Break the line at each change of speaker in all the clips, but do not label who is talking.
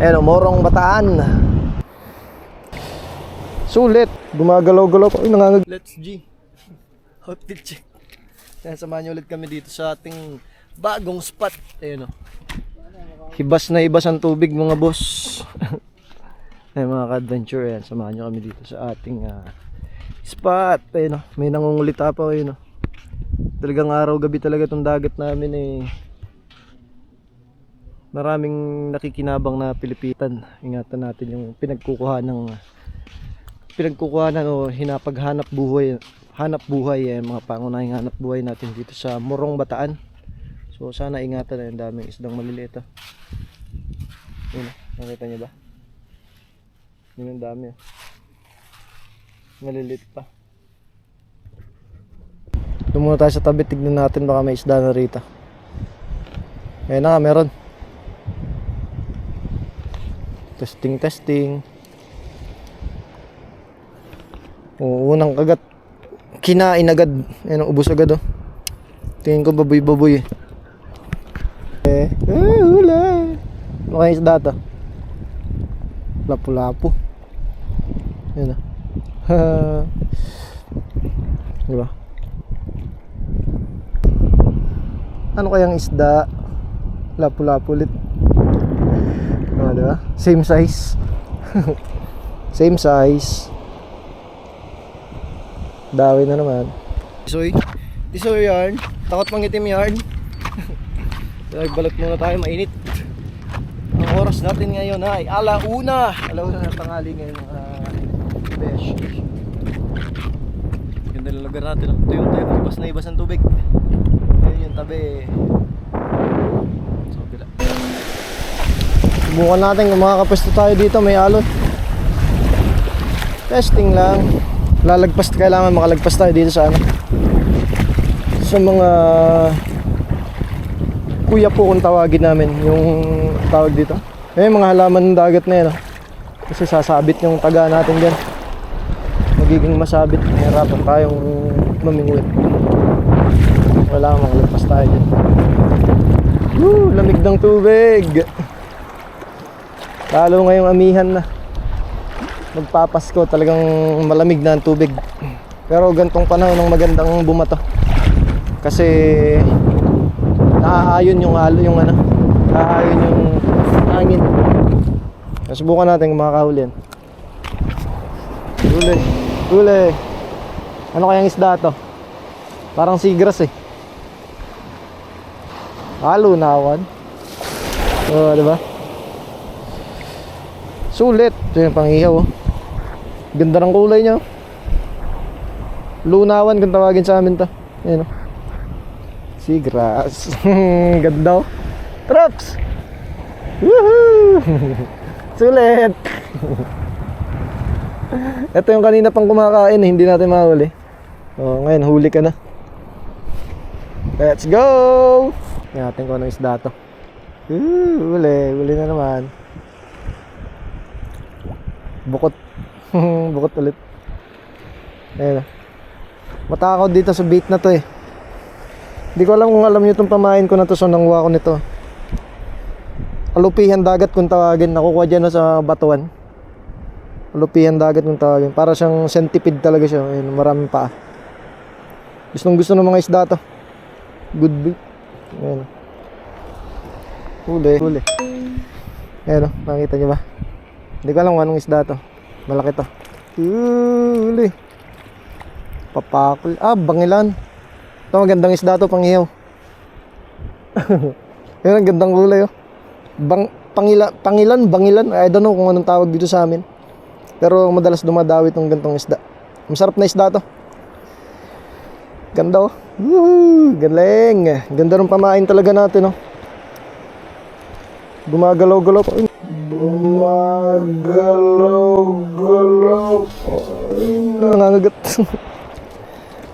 Ayan, Morong Bataan. Sulit. Gumagalaw-galaw pa. Uy, nangangag. Let's G. Outfit check. Ayan, samahan nyo ulit kami dito sa ating bagong spot. Ayan o. Hibas na hibas ang tubig mga boss. Ayan mga ka-adventure. Ayan, samahan nyo kami dito sa ating spot. Ayan o. May nangungulita pa. Ayan o. Talagang araw-gabi talaga itong dagat namin eh. Maraming nakikinabang na Pilipitan. Ingatan natin yung pinagkukuhanan o hinapaghanap buhay. Hanap buhay eh, mga pangunahing hanap buhay natin dito sa Morong Bataan. So sana ingatan na yung daming isdang maliliit. Yun, nakita niyo ba? Yun yung dami. Maliliit pa. Ito muna tayo sa tabi, tignan natin baka may isda na rito. Ayun na, meron. Testing. Unang kagat. Kinain agad. Ayun, ubos agad oh. Tingin ko baboy eh. Hula. Ano kaya isda to? Lapu-lapu. Ayun oh. Diba? Ano kayang isda? Lapu-lapu ulit. Diba? Same size. Same size. Dawi na naman. Tisoy yarn. Takot mangitim yarn. Balot muna tayo, mainit. Ang oras natin ngayon ay alauna na tanghali ngayon besh. Ganda ng lugar natin. Ito yung ibas na ibas ng tubig. Ayun yung tabi. Subukan natin kung makakapwesto tayo dito, may alon. Testing lang. Kailangan makalagpas tayo dito sa sa mga kuya po kung tawagin namin, yung tawag dito. Mga halaman ng dagat na yan kasi sasabit yung taga natin dyan. Magiging masabit. Hirapan tayong mamingwit. Wala, makalagpas tayo dyan. Lamig ng tubig. Lalo ngayong amihan na magpapasko, talagang malamig na ang tubig. Pero gantong panahon ng magandang bumato. Kasi naaayon yung naaayon yung hangin. Subukan natin kung makakahuli yan. Huli. Ano kayang isda to? Parang seagrass eh. Lunawan. Diba? Sulit. Ito yung pangihaw oh. Ganda ng kulay niya. Lunawan kung tawagin sa amin to. Ayan oh. Seagrass. Ganda oh. Trops. Woohoo. Sulit. Ito yung kanina pang kumakain, hindi natin mahuli. Ngayon huli ka na. Let's go. Tingnan natin kung anong isda to. Huli na naman. Bukot. Bukot ulit. Ayan. Matakaw dito sa bait na to eh. Hindi ko alam kung alam nyo itong pamain ko na to. So nangwa ko nito. Alupihan dagat kung tawagin. Nakukuha dyan sa batuan. Alupihan dagat kung tawagin. Para siyang centipede talaga siya. Ayan, maraming paa. Gustong gusto ng mga isda to. Good bait. Ayan. Huli. Ayan o, makikita nyo ba? Hindi ko alam kung anong isda to. Malaki to. Huli. Papakul. Bangilan. Ito magandang isda to, pangihaw. Yan ang gandang kulay oh. Bangilan. I don't know kung anong tawag dito sa amin. Pero madalas dumadawi itong gantong isda. Masarap na isda to. Ganda oh. Galing. Ganda ng pamain talaga natin oh. Gumagalaw-galaw pa. Nangangagat.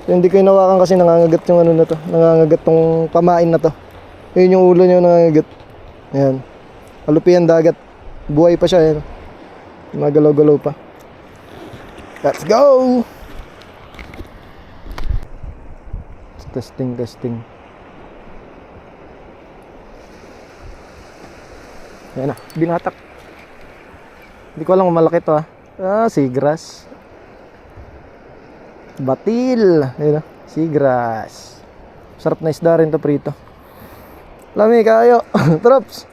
Hindi ko hinawakan kasi nangangagat yung ano na to. Nangangagat tong pamain na to. Yun yung ulo niya nangangagat. Ayan. Alupihan dagat. Buhay pa siya. Ayan. Magalaw-galaw pa. Let's go! Testing. Ayan na. Binatak. Hindi ko alam kung malaki to, seagrass. Batil. Ayun, seagrass. Sarap na isda rin to prito. Lami kayo. Trops.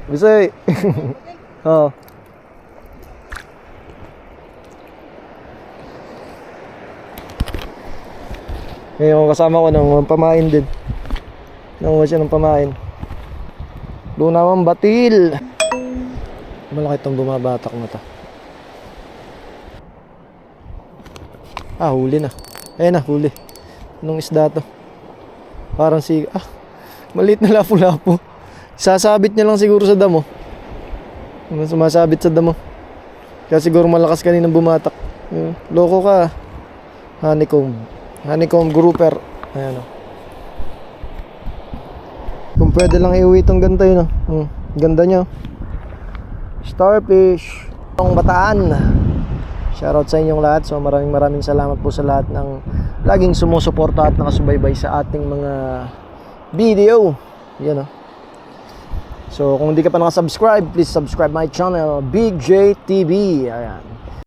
Bisay. Oh. Ngayon kasama ko ng pamain din. Nanguha siya ng pamain. Lunawang batil. Malaki itong bumabatak na to. Huli na. Ayan na, huli. Anong isda to? Parang maliit na lapu-lapu. Sasabit niya lang siguro sa damo. Sumasabit sa damo. Kaya siguro malakas kaninang bumatak. Loko ka. Honeycomb grouper. Ayan o. Kung pwede lang iuwi itong ganda yun o. Ganda niya. Starfish. Ang Bataan. Shoutout sa inyong lahat. So maraming salamat po sa lahat ng laging sumusuporta at nakasubaybay sa ating mga video. Yan o. So kung hindi ka pa nakasubscribe, please subscribe my channel, Big J TV. Ayan.